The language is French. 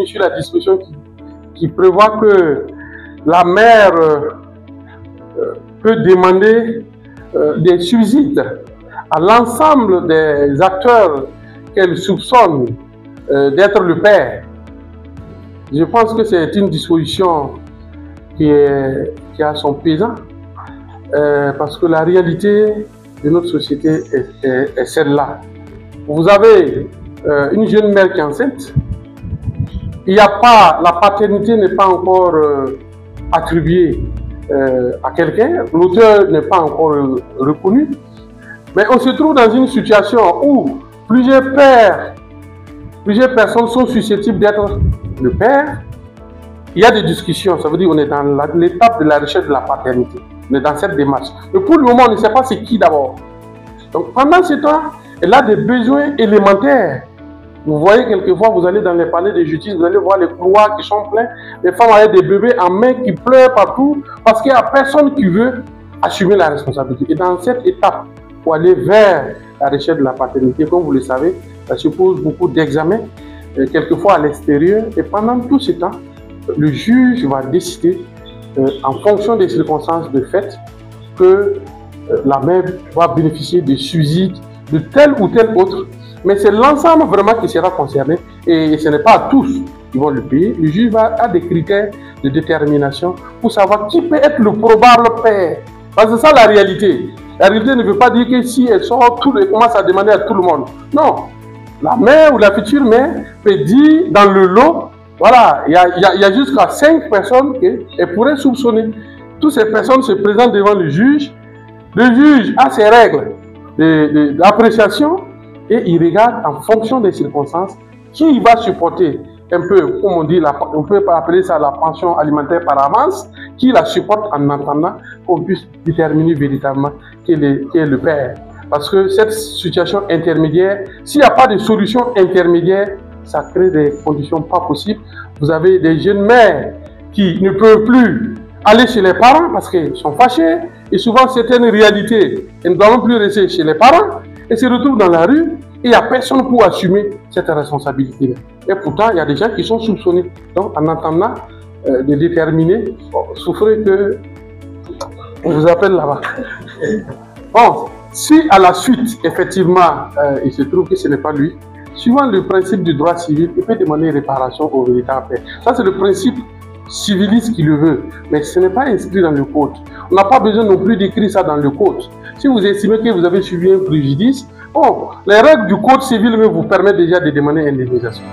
revenu sur la disposition qui prévoit que la mère peut demander des subsides à l'ensemble des acteurs qu'elle soupçonne d'être le père. Je pense que c'est une disposition qui a son pesant, parce que la réalité de notre société est celle-là. Vous avez une jeune mère qui est enceinte, il n'y a pas, la paternité n'est pas encore attribuée à quelqu'un, l'auteur n'est pas encore reconnu, mais on se trouve dans une situation où plusieurs personnes sont susceptibles d'être le père. Il y a des discussions, ça veut dire qu'on est dans l'étape de la recherche de la paternité, on est dans cette démarche. Mais pour le moment, on ne sait pas c'est qui d'abord. Donc pendant ce temps, elle a des besoins élémentaires. Vous voyez, quelquefois, vous allez dans les palais de justice, vous allez voir les couloirs qui sont pleins, les femmes avec des bébés en main qui pleurent partout, parce qu'il n'y a personne qui veut assumer la responsabilité. Et dans cette étape, pour aller vers la recherche de la paternité, comme vous le savez, ça suppose beaucoup d'examens, quelquefois à l'extérieur, et pendant tout ce temps, le juge va décider, en fonction des circonstances de fait, que la mère va bénéficier de subsides de tel ou tel autre. Mais c'est l'ensemble vraiment qui sera concerné, et ce n'est pas tous qui vont le payer. Le juge a des critères de détermination pour savoir qui peut être le probable père. Parce que c'est ça la réalité. La réalité ne veut pas dire que si elle sort, elle commence à demander à tout le monde. Non. La mère ou la future mère peut dire dans le lot, voilà, il y a jusqu'à 5 personnes qu'elle pourrait soupçonner. Toutes ces personnes se présentent devant le juge. Le juge a ses règles d'appréciation et il regarde en fonction des circonstances qui va supporter un peu, comme on dit, on peut appeler ça la pension alimentaire par avance, qui la supporte en attendant qu'on puisse déterminer véritablement qui est le père. Parce que cette situation intermédiaire, s'il n'y a pas de solution intermédiaire, ça crée des conditions pas possibles. Vous avez des jeunes mères qui ne peuvent plus aller chez les parents parce qu'ils sont fâchés, et souvent certaines réalités, elles ne doivent plus rester chez les parents et se retrouvent dans la rue, et il n'y a personne pour assumer cette responsabilité. Et pourtant, il y a des gens qui sont soupçonnés. Donc, en attendant de déterminer, souffrez que on vous appelle là-bas. Bon, si à la suite, effectivement, il se trouve que ce n'est pas lui, suivant le principe du droit civil, il peut demander réparation au véritable père. Ça, c'est le principe civiliste qui le veut, mais ce n'est pas inscrit dans le code. On n'a pas besoin non plus d'écrire ça dans le code. Si vous estimez que vous avez subi un préjudice, bon, les règles du code civil vous permettent déjà de demander indemnisation.